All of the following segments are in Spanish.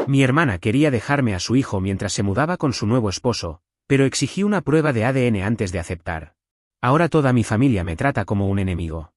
Mi hermana quería dejarme a su hijo mientras se mudaba con su nuevo esposo, pero exigí una prueba de ADN antes de aceptar. Ahora toda mi familia me trata como un enemigo.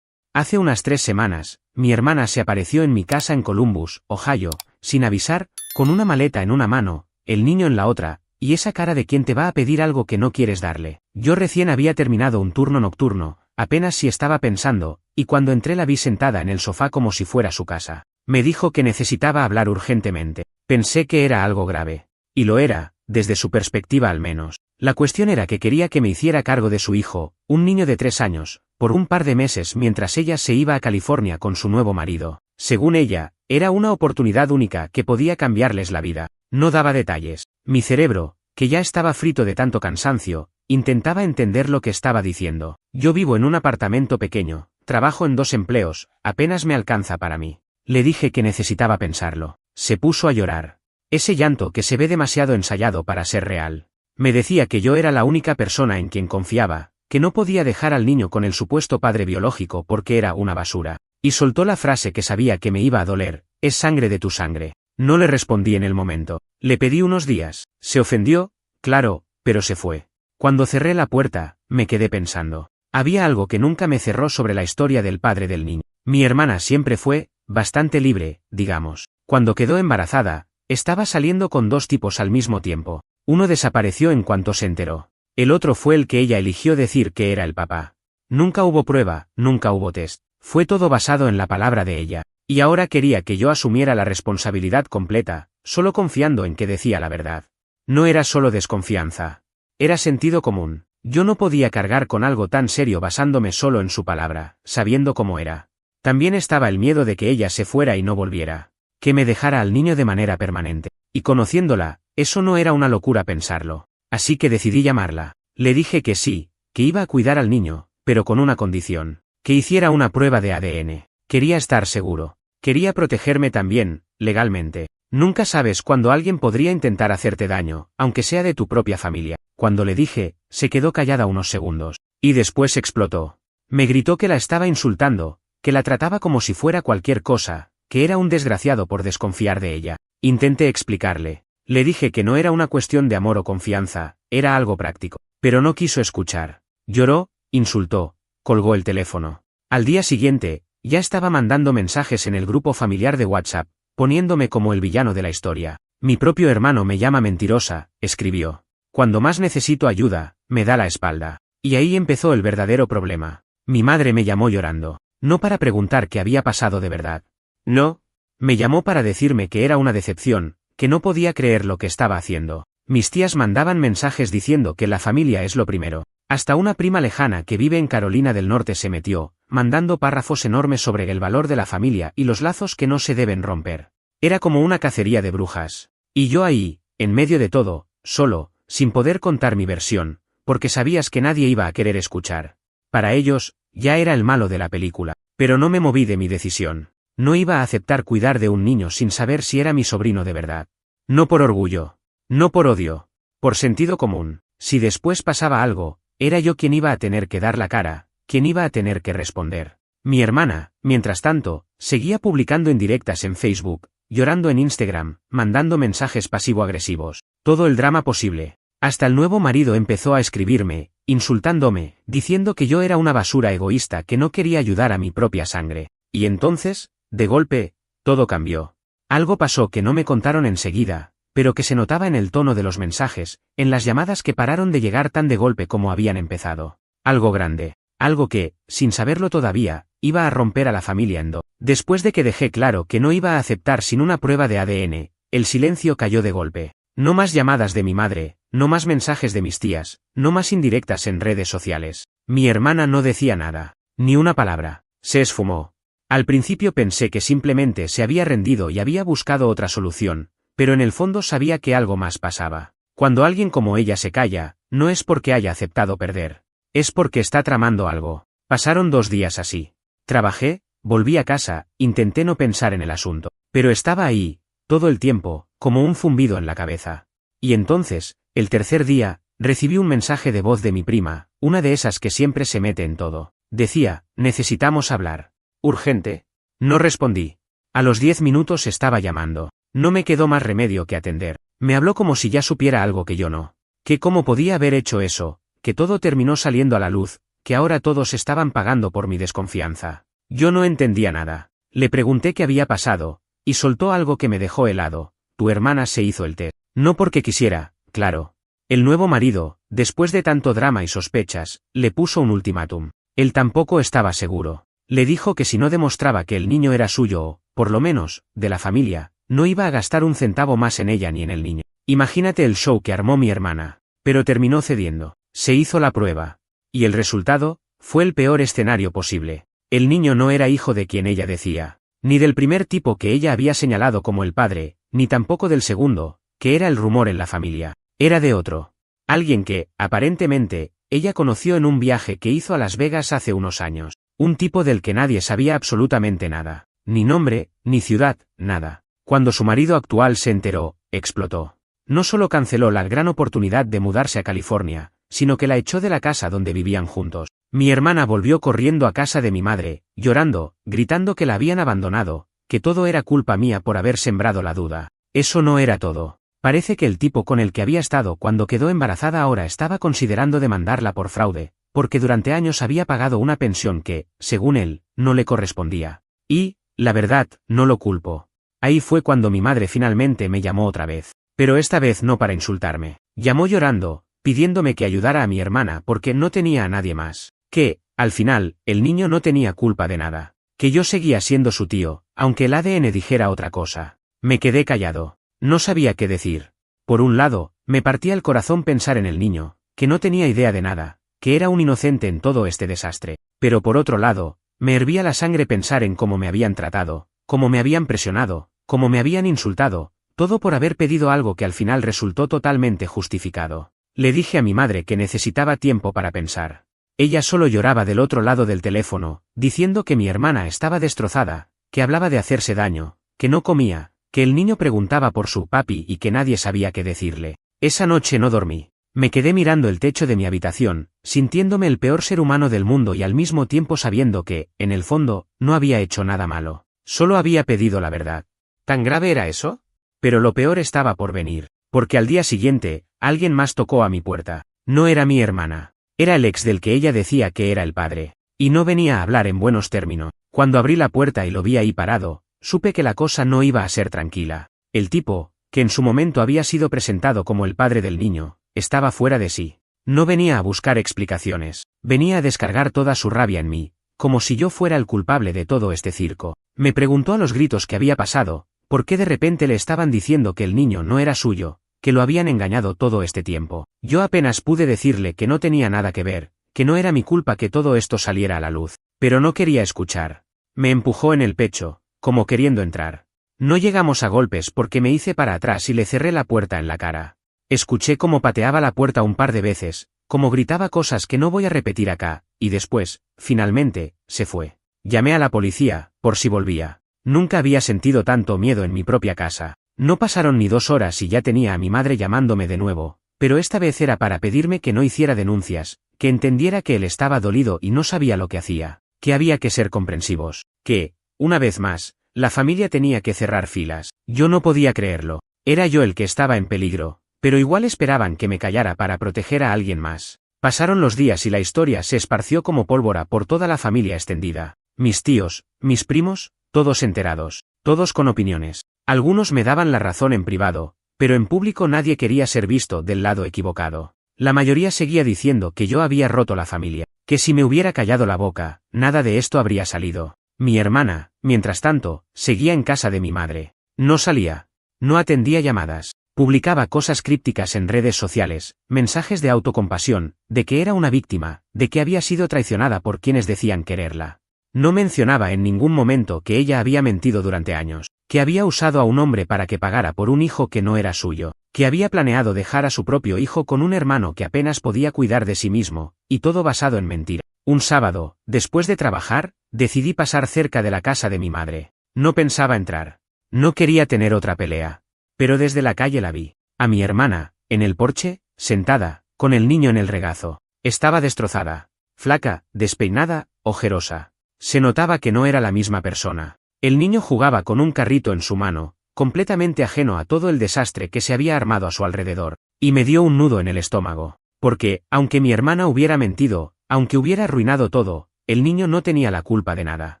Hace unas 3 semanas, mi hermana se apareció en mi casa en Columbus, Ohio, sin avisar, con una maleta en una mano, el niño en la otra, y esa cara de quien te va a pedir algo que no quieres darle. Yo recién había terminado un turno nocturno, apenas si estaba pensando, y cuando entré la vi sentada en el sofá como si fuera su casa. Me dijo que necesitaba hablar urgentemente. Pensé que era algo grave. Y lo era, desde su perspectiva al menos. La cuestión era que quería que me hiciera cargo de su hijo, un niño de 3 años, por un par de meses mientras ella se iba a California con su nuevo marido. Según ella, era una oportunidad única que podía cambiarles la vida. No daba detalles. Mi cerebro, que ya estaba frito de tanto cansancio, intentaba entender lo que estaba diciendo. Yo vivo en un apartamento pequeño, trabajo en 2 empleos, apenas me alcanza para mí. Le dije que necesitaba pensarlo. Se puso a llorar. Ese llanto que se ve demasiado ensayado para ser real. Me decía que yo era la única persona en quien confiaba, que no podía dejar al niño con el supuesto padre biológico porque era una basura. Y soltó la frase que sabía que me iba a doler: es sangre de tu sangre. No le respondí en el momento. Le pedí unos días. Se ofendió, claro, pero se fue. Cuando cerré la puerta, me quedé pensando. Había algo que nunca me cerró sobre la historia del padre del niño. Mi hermana siempre fue bastante libre, digamos. Cuando quedó embarazada, estaba saliendo con 2 tipos al mismo tiempo. Uno desapareció en cuanto se enteró. El otro fue el que ella eligió decir que era el papá. Nunca hubo prueba, nunca hubo test. Fue todo basado en la palabra de ella. Y ahora quería que yo asumiera la responsabilidad completa, solo confiando en que decía la verdad. No era solo desconfianza. Era sentido común. Yo no podía cargar con algo tan serio basándome solo en su palabra, sabiendo cómo era. También estaba el miedo de que ella se fuera y no volviera. Que me dejara al niño de manera permanente. Y conociéndola, eso no era una locura pensarlo. Así que decidí llamarla. Le dije que sí, que iba a cuidar al niño, pero con una condición. Que hiciera una prueba de ADN. Quería estar seguro. Quería protegerme también, legalmente. Nunca sabes cuándo alguien podría intentar hacerte daño, aunque sea de tu propia familia. Cuando le dije, se quedó callada unos segundos. Y después explotó. Me gritó que la estaba insultando, que la trataba como si fuera cualquier cosa, que era un desgraciado por desconfiar de ella. Intenté explicarle. Le dije que no era una cuestión de amor o confianza, era algo práctico. Pero no quiso escuchar. Lloró, insultó, colgó el teléfono. Al día siguiente, ya estaba mandando mensajes en el grupo familiar de WhatsApp, poniéndome como el villano de la historia. Mi propio hermano me llama mentirosa, escribió. Cuando más necesito ayuda, me da la espalda. Y ahí empezó el verdadero problema. Mi madre me llamó llorando. No para preguntar qué había pasado de verdad. No. Me llamó para decirme que era una decepción, que no podía creer lo que estaba haciendo. Mis tías mandaban mensajes diciendo que la familia es lo primero. Hasta una prima lejana que vive en Carolina del Norte se metió, mandando párrafos enormes sobre el valor de la familia y los lazos que no se deben romper. Era como una cacería de brujas. Y yo ahí, en medio de todo, solo, sin poder contar mi versión, porque sabías que nadie iba a querer escuchar. Para ellos, ya era el malo de la película. Pero no me moví de mi decisión. No iba a aceptar cuidar de un niño sin saber si era mi sobrino de verdad. No por orgullo. No por odio. Por sentido común. Si después pasaba algo, era yo quien iba a tener que dar la cara, quien iba a tener que responder. Mi hermana, mientras tanto, seguía publicando indirectas en Facebook, llorando en Instagram, mandando mensajes pasivo-agresivos. Todo el drama posible. Hasta el nuevo marido empezó a escribirme, insultándome, diciendo que yo era una basura egoísta que no quería ayudar a mi propia sangre. Y entonces, de golpe, todo cambió. Algo pasó que no me contaron enseguida, pero que se notaba en el tono de los mensajes, en las llamadas que pararon de llegar tan de golpe como habían empezado. Algo grande. Algo que, sin saberlo todavía, iba a romper a la familia en dos. Después de que dejé claro que no iba a aceptar sin una prueba de ADN, el silencio cayó de golpe. No más llamadas de mi madre, no más mensajes de mis tías, no más indirectas en redes sociales. Mi hermana no decía nada, ni una palabra. Se esfumó. Al principio pensé que simplemente se había rendido y había buscado otra solución, pero en el fondo sabía que algo más pasaba. Cuando alguien como ella se calla, no es porque haya aceptado perder. Es porque está tramando algo. Pasaron 2 días así. Trabajé, volví a casa, intenté no pensar en el asunto. Pero estaba ahí, todo el tiempo, como un zumbido en la cabeza. Y entonces, el tercer día, recibí un mensaje de voz de mi prima, una de esas que siempre se mete en todo. Decía, necesitamos hablar. Urgente. No respondí. A los 10 minutos estaba llamando. No me quedó más remedio que atender. Me habló como si ya supiera algo que yo no. Que cómo podía haber hecho eso, que todo terminó saliendo a la luz, que ahora todos estaban pagando por mi desconfianza. Yo no entendía nada. Le pregunté qué había pasado, y soltó algo que me dejó helado. Tu hermana se hizo el test. No porque quisiera, claro. El nuevo marido, después de tanto drama y sospechas, le puso un ultimátum. Él tampoco estaba seguro. Le dijo que si no demostraba que el niño era suyo o, por lo menos, de la familia, no iba a gastar un centavo más en ella ni en el niño. Imagínate el show que armó mi hermana. Pero terminó cediendo. Se hizo la prueba. Y el resultado, fue el peor escenario posible. El niño no era hijo de quien ella decía. Ni del primer tipo que ella había señalado como el padre, ni tampoco del segundo, que era el rumor en la familia. Era de otro. Alguien que, aparentemente, ella conoció en un viaje que hizo a Las Vegas hace unos años. Un tipo del que nadie sabía absolutamente nada. Ni nombre, ni ciudad, nada. Cuando su marido actual se enteró, explotó. No solo canceló la gran oportunidad de mudarse a California, sino que la echó de la casa donde vivían juntos. Mi hermana volvió corriendo a casa de mi madre, llorando, gritando que la habían abandonado, que todo era culpa mía por haber sembrado la duda. Eso no era todo. Parece que el tipo con el que había estado cuando quedó embarazada ahora estaba considerando demandarla por fraude, porque durante años había pagado una pensión que, según él, no le correspondía. Y, la verdad, no lo culpo. Ahí fue cuando mi madre finalmente me llamó otra vez. Pero esta vez no para insultarme. Llamó llorando, pidiéndome que ayudara a mi hermana porque no tenía a nadie más. Que, al final, el niño no tenía culpa de nada. Que yo seguía siendo su tío, aunque el ADN dijera otra cosa. Me quedé callado. No sabía qué decir. Por un lado, me partía el corazón pensar en el niño, que no tenía idea de nada, que era un inocente en todo este desastre. Pero por otro lado, me hervía la sangre pensar en cómo me habían tratado, cómo me habían presionado, cómo me habían insultado, todo por haber pedido algo que al final resultó totalmente justificado. Le dije a mi madre que necesitaba tiempo para pensar. Ella solo lloraba del otro lado del teléfono, diciendo que mi hermana estaba destrozada, que hablaba de hacerse daño, que no comía, que el niño preguntaba por su papi y que nadie sabía qué decirle. Esa noche no dormí. Me quedé mirando el techo de mi habitación, sintiéndome el peor ser humano del mundo y al mismo tiempo sabiendo que, en el fondo, no había hecho nada malo. Solo había pedido la verdad. ¿Tan grave era eso? Pero lo peor estaba por venir, porque al día siguiente, alguien más tocó a mi puerta. No era mi hermana. Era el ex del que ella decía que era el padre. Y no venía a hablar en buenos términos. Cuando abrí la puerta y lo vi ahí parado, supe que la cosa no iba a ser tranquila. El tipo, que en su momento había sido presentado como el padre del niño, estaba fuera de sí. No venía a buscar explicaciones. Venía a descargar toda su rabia en mí, como si yo fuera el culpable de todo este circo. Me preguntó a los gritos qué había pasado, por qué de repente le estaban diciendo que el niño no era suyo, que lo habían engañado todo este tiempo. Yo apenas pude decirle que no tenía nada que ver, que no era mi culpa que todo esto saliera a la luz, pero no quería escuchar. Me empujó en el pecho, como queriendo entrar. No llegamos a golpes porque me hice para atrás y le cerré la puerta en la cara. Escuché cómo pateaba la puerta un par de veces, cómo gritaba cosas que no voy a repetir acá, y después, finalmente, se fue. Llamé a la policía, por si volvía. Nunca había sentido tanto miedo en mi propia casa. No pasaron ni 2 horas y ya tenía a mi madre llamándome de nuevo, pero esta vez era para pedirme que no hiciera denuncias, que entendiera que él estaba dolido y no sabía lo que hacía, que había que ser comprensivos, que, una vez más, la familia tenía que cerrar filas. Yo no podía creerlo. Era yo el que estaba en peligro, pero igual esperaban que me callara para proteger a alguien más. Pasaron los días y la historia se esparció como pólvora por toda la familia extendida. Mis tíos, mis primos, todos enterados, todos con opiniones. Algunos me daban la razón en privado, pero en público nadie quería ser visto del lado equivocado. La mayoría seguía diciendo que yo había roto la familia, que si me hubiera callado la boca, nada de esto habría salido. Mi hermana, mientras tanto, seguía en casa de mi madre. No salía. No atendía llamadas. Publicaba cosas crípticas en redes sociales, mensajes de autocompasión, de que era una víctima, de que había sido traicionada por quienes decían quererla. No mencionaba en ningún momento que ella había mentido durante años, que había usado a un hombre para que pagara por un hijo que no era suyo, que había planeado dejar a su propio hijo con un hermano que apenas podía cuidar de sí mismo, y todo basado en mentira. Un sábado, después de trabajar, decidí pasar cerca de la casa de mi madre. No pensaba entrar. No quería tener otra pelea. Pero desde la calle la vi. A mi hermana, en el porche, sentada, con el niño en el regazo. Estaba destrozada. Flaca, despeinada, ojerosa. Se notaba que no era la misma persona. El niño jugaba con un carrito en su mano, completamente ajeno a todo el desastre que se había armado a su alrededor, y me dio un nudo en el estómago, porque, aunque mi hermana hubiera mentido, aunque hubiera arruinado todo, el niño no tenía la culpa de nada.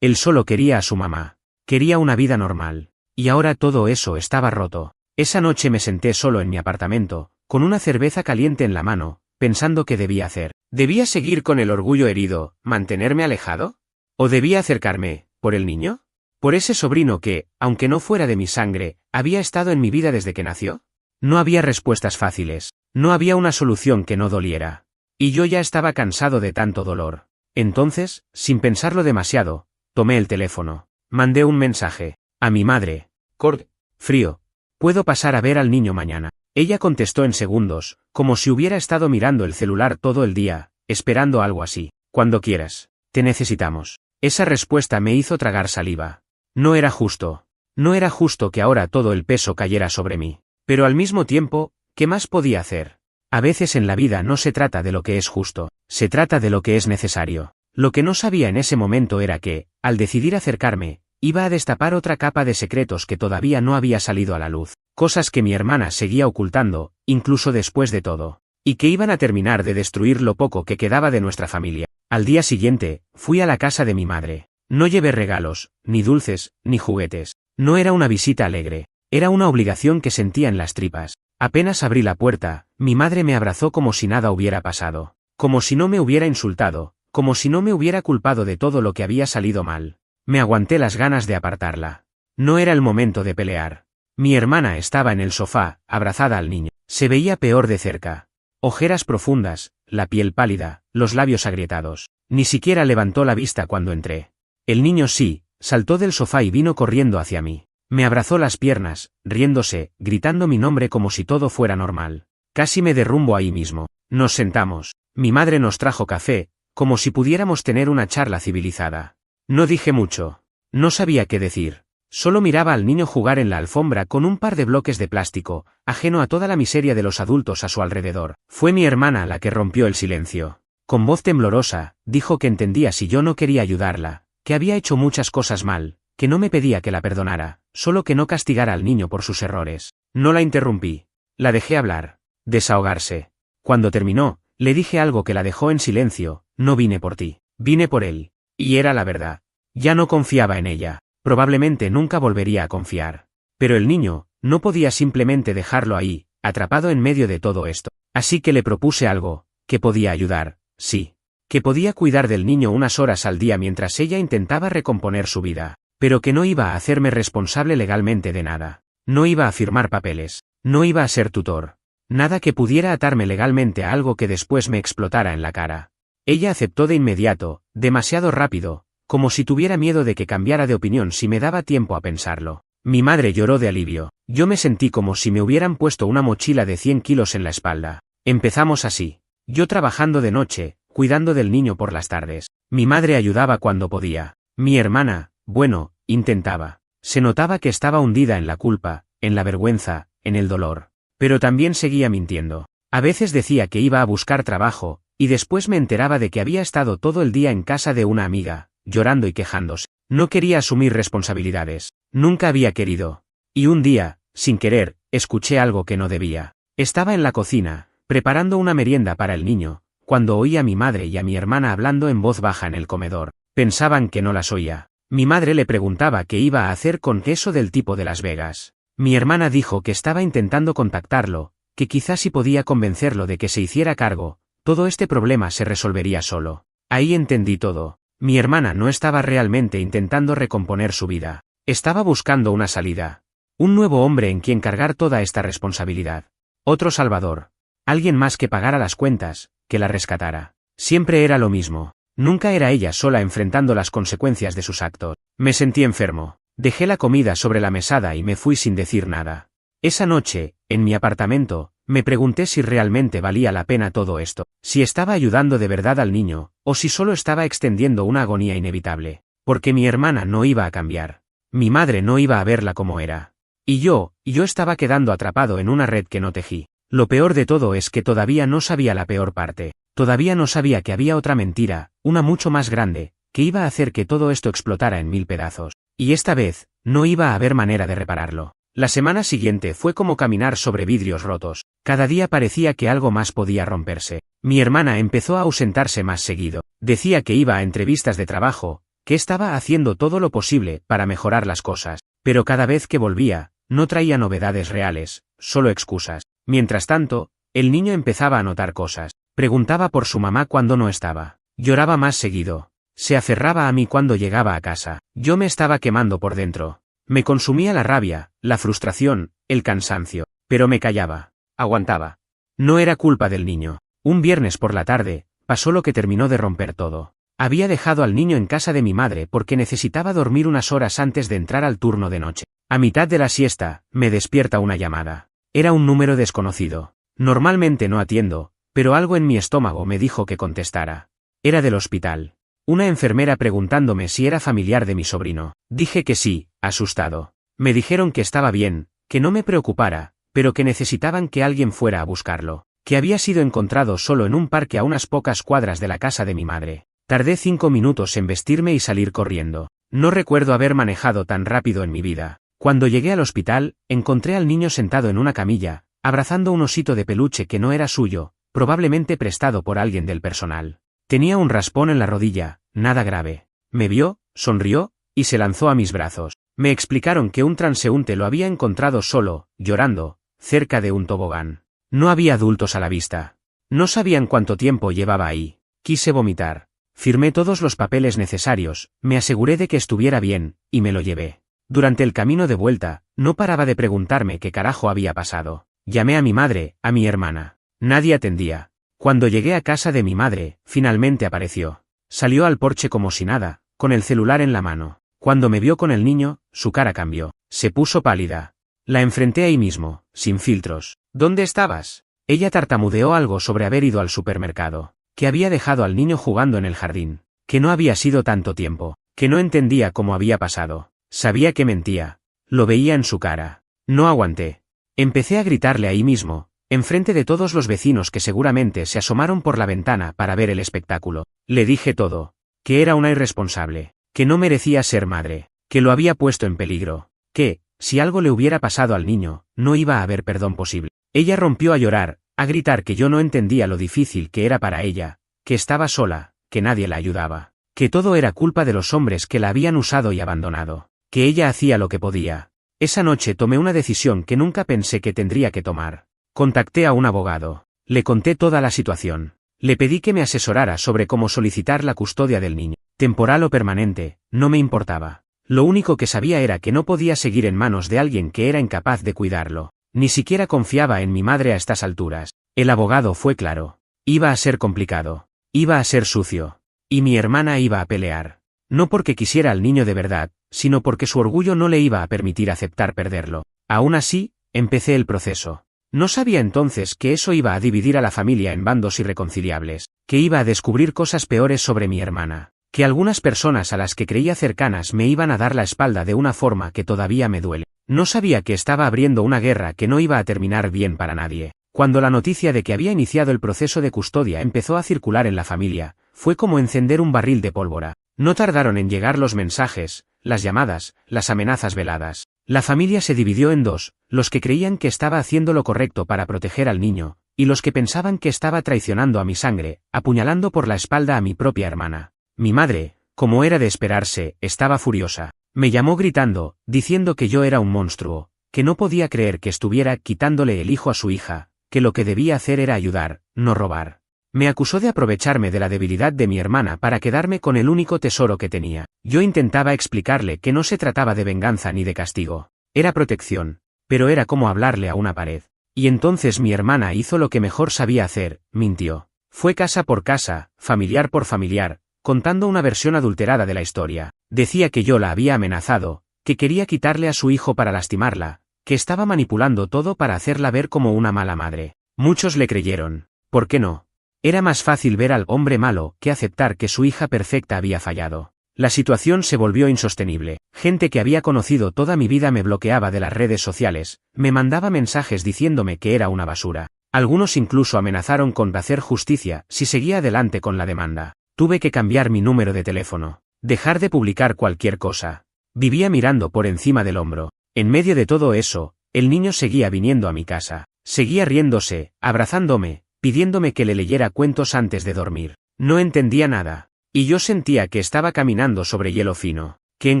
Él solo quería a su mamá. Quería una vida normal. Y ahora todo eso estaba roto. Esa noche me senté solo en mi apartamento, con una cerveza caliente en la mano, pensando qué debía hacer. ¿Debía seguir con el orgullo herido, mantenerme alejado? ¿O debía acercarme, por el niño? ¿Por ese sobrino que, aunque no fuera de mi sangre, había estado en mi vida desde que nació? No había respuestas fáciles. No había una solución que no doliera. Y yo ya estaba cansado de tanto dolor. Entonces, sin pensarlo demasiado, tomé el teléfono. Mandé un mensaje. A mi madre. Corto. Frío. ¿Puedo pasar a ver al niño mañana? Ella contestó en segundos, como si hubiera estado mirando el celular todo el día, esperando algo así. Cuando quieras. Te necesitamos. Esa respuesta me hizo tragar saliva. No era justo. No era justo que ahora todo el peso cayera sobre mí. Pero al mismo tiempo, ¿qué más podía hacer? A veces en la vida no se trata de lo que es justo, se trata de lo que es necesario. Lo que no sabía en ese momento era que, al decidir acercarme, iba a destapar otra capa de secretos que todavía no había salido a la luz, cosas que mi hermana seguía ocultando, incluso después de todo, y que iban a terminar de destruir lo poco que quedaba de nuestra familia. Al día siguiente, fui a la casa de mi madre. No llevé regalos, ni dulces, ni juguetes. No era una visita alegre, era una obligación que sentía en las tripas. Apenas abrí la puerta, mi madre me abrazó como si nada hubiera pasado, como si no me hubiera insultado, como si no me hubiera culpado de todo lo que había salido mal. Me aguanté las ganas de apartarla. No era el momento de pelear. Mi hermana estaba en el sofá, abrazada al niño. Se veía peor de cerca. Ojeras profundas, la piel pálida, los labios agrietados. Ni siquiera levantó la vista cuando entré. El niño sí, saltó del sofá y vino corriendo hacia mí. Me abrazó las piernas, riéndose, gritando mi nombre como si todo fuera normal. Casi me derrumbo ahí mismo. Nos sentamos. Mi madre nos trajo café, como si pudiéramos tener una charla civilizada. No dije mucho. No sabía qué decir. Solo miraba al niño jugar en la alfombra con un par de bloques de plástico, ajeno a toda la miseria de los adultos a su alrededor. Fue mi hermana la que rompió el silencio. Con voz temblorosa, dijo que entendía si yo no quería ayudarla, que había hecho muchas cosas mal, que no me pedía que la perdonara, solo que no castigara al niño por sus errores. No la interrumpí. La dejé hablar. Desahogarse. Cuando terminó, le dije algo que la dejó en silencio: no vine por ti, vine por él. Y era la verdad. Ya no confiaba en ella. Probablemente nunca volvería a confiar. Pero el niño, no podía simplemente dejarlo ahí, atrapado en medio de todo esto. Así que le propuse algo, que podía ayudar, sí. Que podía cuidar del niño unas horas al día mientras ella intentaba recomponer su vida. Pero que no iba a hacerme responsable legalmente de nada. No iba a firmar papeles. No iba a ser tutor. Nada que pudiera atarme legalmente a algo que después me explotara en la cara. Ella aceptó de inmediato, demasiado rápido, como si tuviera miedo de que cambiara de opinión si me daba tiempo a pensarlo. Mi madre lloró de alivio. Yo me sentí como si me hubieran puesto una mochila de 100 kilos en la espalda. Empezamos así. Yo trabajando de noche, cuidando del niño por las tardes. Mi madre ayudaba cuando podía. Mi hermana, bueno, intentaba. Se notaba que estaba hundida en la culpa, en la vergüenza, en el dolor. Pero también seguía mintiendo. A veces decía que iba a buscar trabajo, y después me enteraba de que había estado todo el día en casa de una amiga, llorando y quejándose. No quería asumir responsabilidades. Nunca había querido. Y un día, sin querer, escuché algo que no debía. Estaba en la cocina, preparando una merienda para el niño, cuando oí a mi madre y a mi hermana hablando en voz baja en el comedor. Pensaban que no las oía. Mi madre le preguntaba qué iba a hacer con eso del tipo de Las Vegas. Mi hermana dijo que estaba intentando contactarlo, que quizás si podía convencerlo de que se hiciera cargo, todo este problema se resolvería solo. Ahí entendí todo. Mi hermana no estaba realmente intentando recomponer su vida. Estaba buscando una salida. Un nuevo hombre en quien cargar toda esta responsabilidad. Otro salvador. Alguien más que pagara las cuentas, que la rescatara. Siempre era lo mismo. Nunca era ella sola enfrentando las consecuencias de sus actos. Me sentí enfermo. Dejé la comida sobre la mesada y me fui sin decir nada. Esa noche, en mi apartamento, me pregunté si realmente valía la pena todo esto, si estaba ayudando de verdad al niño, o si solo estaba extendiendo una agonía inevitable. Porque mi hermana no iba a cambiar. Mi madre no iba a verla como era. Y yo estaba quedando atrapado en una red que no tejí. Lo peor de todo es que todavía no sabía la peor parte. Todavía no sabía que había otra mentira, una mucho más grande, que iba a hacer que todo esto explotara en 1000 pedazos. Y esta vez, no iba a haber manera de repararlo. La semana siguiente fue como caminar sobre vidrios rotos. Cada día parecía que algo más podía romperse. Mi hermana empezó a ausentarse más seguido. Decía que iba a entrevistas de trabajo, que estaba haciendo todo lo posible para mejorar las cosas, pero cada vez que volvía, no traía novedades reales, solo excusas. Mientras tanto, el niño empezaba a notar cosas. Preguntaba por su mamá cuando no estaba. Lloraba más seguido. Se aferraba a mí cuando llegaba a casa. Yo me estaba quemando por dentro. Me consumía la rabia, la frustración, el cansancio, pero me callaba. Aguantaba. No era culpa del niño. Un viernes por la tarde, pasó lo que terminó de romper todo. Había dejado al niño en casa de mi madre porque necesitaba dormir unas horas antes de entrar al turno de noche. A mitad de la siesta, me despierta una llamada. Era un número desconocido. Normalmente no atiendo, pero algo en mi estómago me dijo que contestara. Era del hospital. Una enfermera preguntándome si era familiar de mi sobrino. Dije que sí, asustado. Me dijeron que estaba bien, que no me preocupara, pero que necesitaban que alguien fuera a buscarlo, que había sido encontrado solo en un parque a unas pocas cuadras de la casa de mi madre. Tardé 5 minutos en vestirme y salir corriendo. No recuerdo haber manejado tan rápido en mi vida. Cuando llegué al hospital, encontré al niño sentado en una camilla, abrazando un osito de peluche que no era suyo, probablemente prestado por alguien del personal. Tenía un raspón en la rodilla, nada grave. Me vio, sonrió, y se lanzó a mis brazos. Me explicaron que un transeúnte lo había encontrado solo, llorando, cerca de un tobogán. No había adultos a la vista. No sabían cuánto tiempo llevaba ahí. Quise vomitar. Firmé todos los papeles necesarios, me aseguré de que estuviera bien, y me lo llevé. Durante el camino de vuelta, no paraba de preguntarme qué carajo había pasado. Llamé a mi madre, a mi hermana. Nadie atendía. Cuando llegué a casa de mi madre, finalmente apareció. Salió al porche como si nada, con el celular en la mano. Cuando me vio con el niño, su cara cambió. Se puso pálida. La enfrenté ahí mismo, sin filtros. ¿Dónde estabas? Ella tartamudeó algo sobre haber ido al supermercado, que había dejado al niño jugando en el jardín, que no había sido tanto tiempo, que no entendía cómo había pasado. Sabía que mentía. Lo veía en su cara. No aguanté. Empecé a gritarle ahí mismo, enfrente de todos los vecinos que seguramente se asomaron por la ventana para ver el espectáculo. Le dije todo. Que era una irresponsable. Que no merecía ser madre. Que lo había puesto en peligro. Que, si algo le hubiera pasado al niño, no iba a haber perdón posible. Ella rompió a llorar, a gritar que yo no entendía lo difícil que era para ella, que estaba sola, que nadie la ayudaba, que todo era culpa de los hombres que la habían usado y abandonado, que ella hacía lo que podía. Esa noche tomé una decisión que nunca pensé que tendría que tomar. Contacté a un abogado. Le conté toda la situación. Le pedí que me asesorara sobre cómo solicitar la custodia del niño. Temporal o permanente, no me importaba. Lo único que sabía era que no podía seguir en manos de alguien que era incapaz de cuidarlo. Ni siquiera confiaba en mi madre a estas alturas. El abogado fue claro. Iba a ser complicado. Iba a ser sucio. Y mi hermana iba a pelear. No porque quisiera al niño de verdad, sino porque su orgullo no le iba a permitir aceptar perderlo. Aún así, empecé el proceso. No sabía entonces que eso iba a dividir a la familia en bandos irreconciliables, que iba a descubrir cosas peores sobre mi hermana, que algunas personas a las que creía cercanas me iban a dar la espalda de una forma que todavía me duele. No sabía que estaba abriendo una guerra que no iba a terminar bien para nadie. Cuando la noticia de que había iniciado el proceso de custodia empezó a circular en la familia, fue como encender un barril de pólvora. No tardaron en llegar los mensajes, las llamadas, las amenazas veladas. La familia se dividió en dos, los que creían que estaba haciendo lo correcto para proteger al niño, y los que pensaban que estaba traicionando a mi sangre, apuñalando por la espalda a mi propia hermana. Mi madre, como era de esperarse, estaba furiosa. Me llamó gritando, diciendo que yo era un monstruo, que no podía creer que estuviera quitándole el hijo a su hija, que lo que debía hacer era ayudar, no robar. Me acusó de aprovecharme de la debilidad de mi hermana para quedarme con el único tesoro que tenía. Yo intentaba explicarle que no se trataba de venganza ni de castigo. Era protección, pero era como hablarle a una pared. Y entonces mi hermana hizo lo que mejor sabía hacer, mintió. Fue casa por casa, familiar por familiar, contando una versión adulterada de la historia. Decía que yo la había amenazado, que quería quitarle a su hijo para lastimarla, que estaba manipulando todo para hacerla ver como una mala madre. Muchos le creyeron. ¿Por qué no? Era más fácil ver al hombre malo que aceptar que su hija perfecta había fallado. La situación se volvió insostenible. Gente que había conocido toda mi vida me bloqueaba de las redes sociales, me mandaba mensajes diciéndome que era una basura. Algunos incluso amenazaron con hacer justicia si seguía adelante con la demanda. Tuve que cambiar mi número de teléfono, dejar de publicar cualquier cosa. Vivía mirando por encima del hombro. En medio de todo eso, el niño seguía viniendo a mi casa. Seguía riéndose, abrazándome, pidiéndome que le leyera cuentos antes de dormir. No entendía nada. Y yo sentía que estaba caminando sobre hielo fino, que en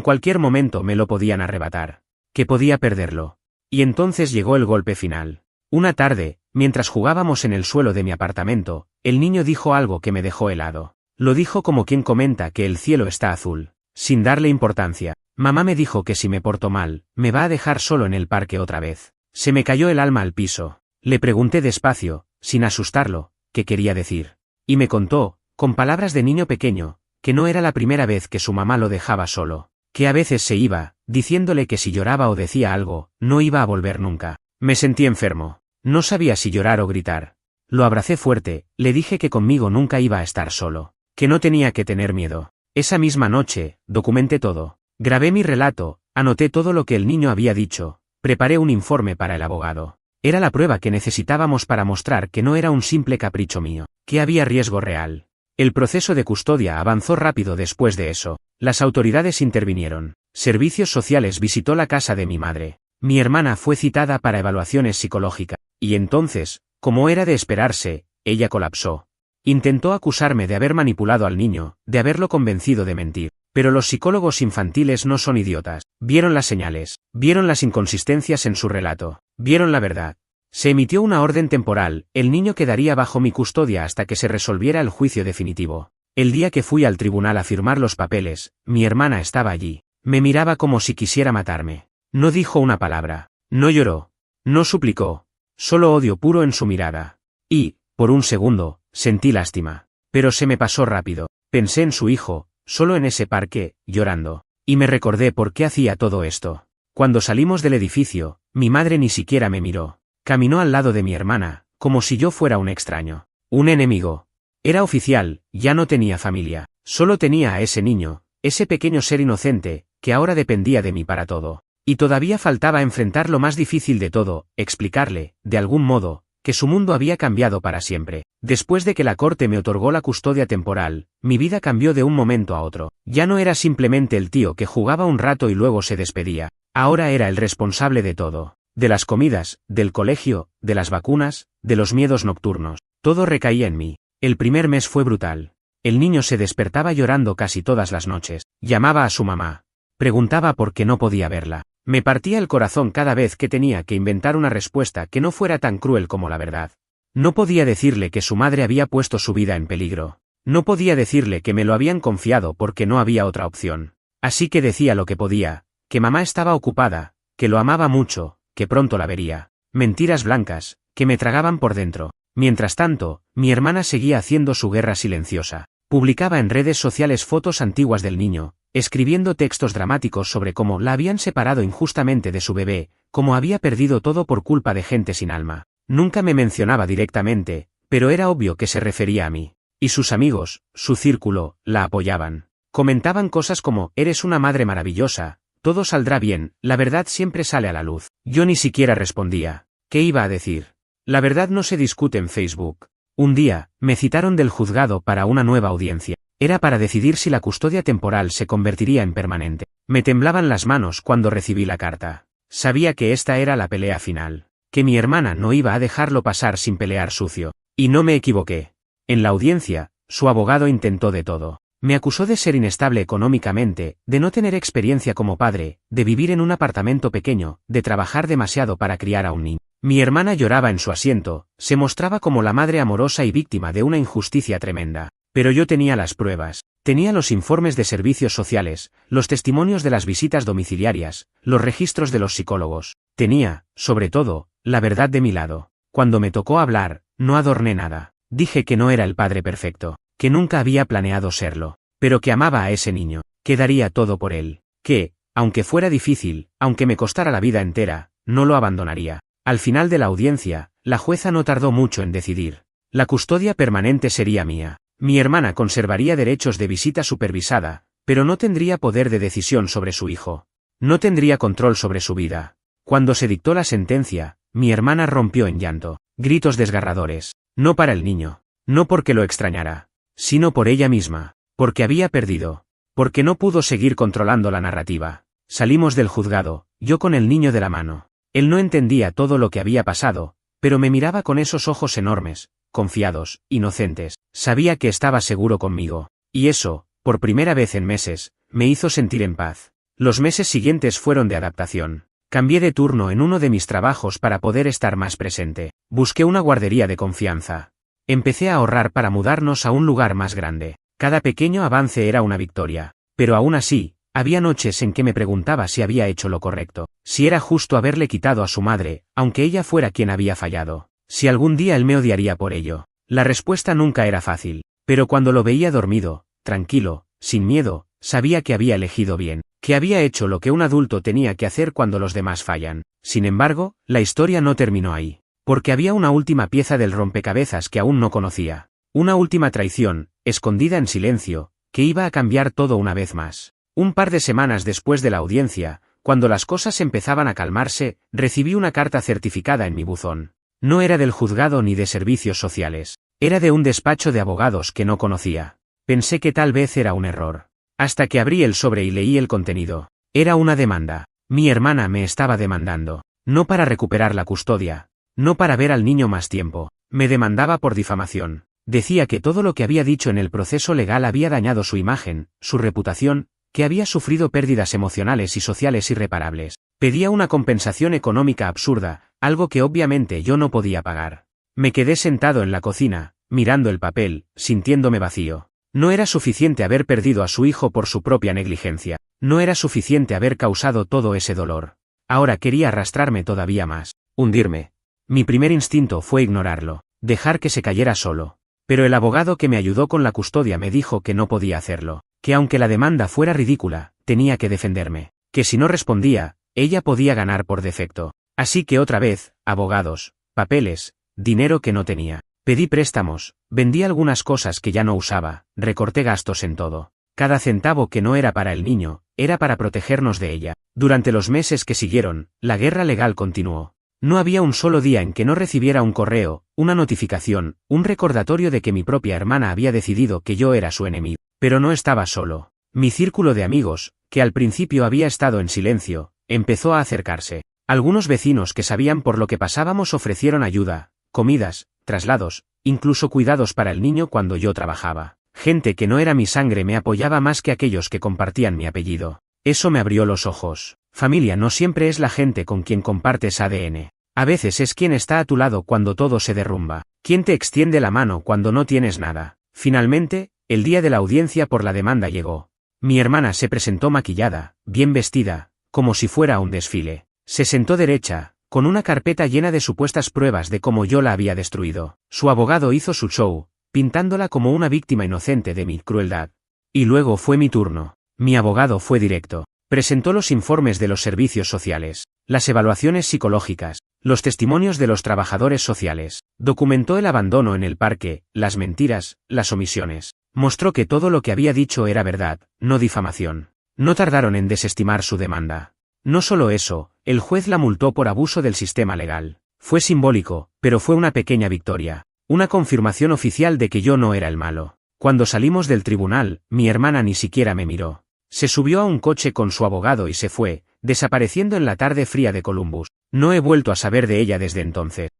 cualquier momento me lo podían arrebatar, que podía perderlo. Y entonces llegó el golpe final. Una tarde, mientras jugábamos en el suelo de mi apartamento, el niño dijo algo que me dejó helado. Lo dijo como quien comenta que el cielo está azul, sin darle importancia. Mamá me dijo que si me porto mal, me va a dejar solo en el parque otra vez. Se me cayó el alma al piso. Le pregunté despacio, sin asustarlo, qué quería decir. Y me contó, con palabras de niño pequeño, que no era la primera vez que su mamá lo dejaba solo, que a veces se iba, diciéndole que si lloraba o decía algo, no iba a volver nunca. Me sentí enfermo. No sabía si llorar o gritar. Lo abracé fuerte, le dije que conmigo nunca iba a estar solo, que no tenía que tener miedo. Esa misma noche, documenté todo. Grabé mi relato, anoté todo lo que el niño había dicho, preparé un informe para el abogado. Era la prueba que necesitábamos para mostrar que no era un simple capricho mío, que había riesgo real. El proceso de custodia avanzó rápido después de eso. Las autoridades intervinieron. Servicios Sociales visitó la casa de mi madre. Mi hermana fue citada para evaluaciones psicológicas. Y entonces, como era de esperarse, ella colapsó. Intentó acusarme de haber manipulado al niño, de haberlo convencido de mentir. Pero los psicólogos infantiles no son idiotas. Vieron las señales, vieron las inconsistencias en su relato, vieron la verdad. Se emitió una orden temporal, el niño quedaría bajo mi custodia hasta que se resolviera el juicio definitivo. El día que fui al tribunal a firmar los papeles, mi hermana estaba allí. Me miraba como si quisiera matarme. No dijo una palabra, no lloró, no suplicó, solo odio puro en su mirada. Y, por un segundo, sentí lástima. Pero se me pasó rápido. Pensé en su hijo, solo en ese parque, llorando. Y me recordé por qué hacía todo esto. Cuando salimos del edificio, mi madre ni siquiera me miró. Caminó al lado de mi hermana, como si yo fuera un extraño. Un enemigo. Era oficial, ya no tenía familia. Solo tenía a ese niño, ese pequeño ser inocente, que ahora dependía de mí para todo. Y todavía faltaba enfrentar lo más difícil de todo, explicarle, de algún modo, que su mundo había cambiado para siempre. Después de que la corte me otorgó la custodia temporal, mi vida cambió de un momento a otro. Ya no era simplemente el tío que jugaba un rato y luego se despedía. Ahora era el responsable de todo. De las comidas, del colegio, de las vacunas, de los miedos nocturnos. Todo recaía en mí. El primer mes fue brutal. El niño se despertaba llorando casi todas las noches. Llamaba a su mamá. Preguntaba por qué no podía verla. Me partía el corazón cada vez que tenía que inventar una respuesta que no fuera tan cruel como la verdad. No podía decirle que su madre había puesto su vida en peligro. No podía decirle que me lo habían confiado porque no había otra opción. Así que decía lo que podía, que mamá estaba ocupada, que lo amaba mucho, que pronto la vería. Mentiras blancas, que me tragaban por dentro. Mientras tanto, mi hermana seguía haciendo su guerra silenciosa. Publicaba en redes sociales fotos antiguas del niño, escribiendo textos dramáticos sobre cómo la habían separado injustamente de su bebé, cómo había perdido todo por culpa de gente sin alma. Nunca me mencionaba directamente, pero era obvio que se refería a mí. Y sus amigos, su círculo, la apoyaban. Comentaban cosas como, eres una madre maravillosa, todo saldrá bien, la verdad siempre sale a la luz. Yo ni siquiera respondía. ¿Qué iba a decir? La verdad no se discute en Facebook. Un día, me citaron del juzgado para una nueva audiencia. Era para decidir si la custodia temporal se convertiría en permanente. Me temblaban las manos cuando recibí la carta. Sabía que esta era la pelea final. Que mi hermana no iba a dejarlo pasar sin pelear sucio. Y no me equivoqué. En la audiencia, su abogado intentó de todo. Me acusó de ser inestable económicamente, de no tener experiencia como padre, de vivir en un apartamento pequeño, de trabajar demasiado para criar a un niño. Mi hermana lloraba en su asiento, se mostraba como la madre amorosa y víctima de una injusticia tremenda. Pero yo tenía las pruebas, tenía los informes de servicios sociales, los testimonios de las visitas domiciliarias, los registros de los psicólogos. Tenía, sobre todo, la verdad de mi lado. Cuando me tocó hablar, no adorné nada. Dije que no era el padre perfecto, que nunca había planeado serlo, pero que amaba a ese niño, que daría todo por él, que, aunque fuera difícil, aunque me costara la vida entera, no lo abandonaría. Al final de la audiencia, la jueza no tardó mucho en decidir. La custodia permanente sería mía. Mi hermana conservaría derechos de visita supervisada, pero no tendría poder de decisión sobre su hijo. No tendría control sobre su vida. Cuando se dictó la sentencia, mi hermana rompió en llanto, gritos desgarradores. No para el niño, no porque lo extrañara, sino por ella misma, porque había perdido, porque no pudo seguir controlando la narrativa. Salimos del juzgado, yo con el niño de la mano. Él no entendía todo lo que había pasado, pero me miraba con esos ojos enormes, confiados, inocentes. Sabía que estaba seguro conmigo. Y eso, por primera vez en meses, me hizo sentir en paz. Los meses siguientes fueron de adaptación. Cambié de turno en uno de mis trabajos para poder estar más presente. Busqué una guardería de confianza. Empecé a ahorrar para mudarnos a un lugar más grande. Cada pequeño avance era una victoria. Pero aún así, había noches en que me preguntaba si había hecho lo correcto, si era justo haberle quitado a su madre, aunque ella fuera quien había fallado, si algún día él me odiaría por ello. La respuesta nunca era fácil, pero cuando lo veía dormido, tranquilo, sin miedo, sabía que había elegido bien, que había hecho lo que un adulto tenía que hacer cuando los demás fallan. Sin embargo, la historia no terminó ahí, porque había una última pieza del rompecabezas que aún no conocía, una última traición, escondida en silencio, que iba a cambiar todo una vez más. Un par de semanas después de la audiencia, cuando las cosas empezaban a calmarse, recibí una carta certificada en mi buzón. No era del juzgado ni de servicios sociales, era de un despacho de abogados que no conocía. Pensé que tal vez era un error. Hasta que abrí el sobre y leí el contenido. Era una demanda. Mi hermana me estaba demandando. No para recuperar la custodia. No para ver al niño más tiempo. Me demandaba por difamación. Decía que todo lo que había dicho en el proceso legal había dañado su imagen, su reputación, que había sufrido pérdidas emocionales y sociales irreparables. Pedía una compensación económica absurda, algo que obviamente yo no podía pagar. Me quedé sentado en la cocina, mirando el papel, sintiéndome vacío. No era suficiente haber perdido a su hijo por su propia negligencia. No era suficiente haber causado todo ese dolor. Ahora quería arrastrarme todavía más, hundirme. Mi primer instinto fue ignorarlo, dejar que se cayera solo. Pero el abogado que me ayudó con la custodia me dijo que no podía hacerlo, que aunque la demanda fuera ridícula, tenía que defenderme, que si no respondía, ella podía ganar por defecto. Así que otra vez, abogados, papeles, dinero que no tenía. Pedí préstamos, vendí algunas cosas que ya no usaba, recorté gastos en todo. Cada centavo que no era para el niño, era para protegernos de ella. Durante los meses que siguieron, la guerra legal continuó. No había un solo día en que no recibiera un correo, una notificación, un recordatorio de que mi propia hermana había decidido que yo era su enemigo. Pero no estaba solo. Mi círculo de amigos, que al principio había estado en silencio, empezó a acercarse. Algunos vecinos que sabían por lo que pasábamos ofrecieron ayuda, comidas, traslados, incluso cuidados para el niño cuando yo trabajaba. Gente que no era mi sangre me apoyaba más que aquellos que compartían mi apellido. Eso me abrió los ojos. Familia no siempre es la gente con quien compartes ADN. A veces es quien está a tu lado cuando todo se derrumba, quien te extiende la mano cuando no tienes nada. Finalmente, el día de la audiencia por la demanda llegó. Mi hermana se presentó maquillada, bien vestida, como si fuera un desfile. Se sentó derecha, con una carpeta llena de supuestas pruebas de cómo yo la había destruido. Su abogado hizo su show, pintándola como una víctima inocente de mi crueldad. Y luego fue mi turno. Mi abogado fue directo. Presentó los informes de los servicios sociales, las evaluaciones psicológicas, los testimonios de los trabajadores sociales. Documentó el abandono en el parque, las mentiras, las omisiones. Mostró que todo lo que había dicho era verdad, no difamación. No tardaron en desestimar su demanda. No solo eso, el juez la multó por abuso del sistema legal. Fue simbólico, pero fue una pequeña victoria. Una confirmación oficial de que yo no era el malo. Cuando salimos del tribunal, mi hermana ni siquiera me miró. Se subió a un coche con su abogado y se fue, desapareciendo en la tarde fría de Columbus. No he vuelto a saber de ella desde entonces.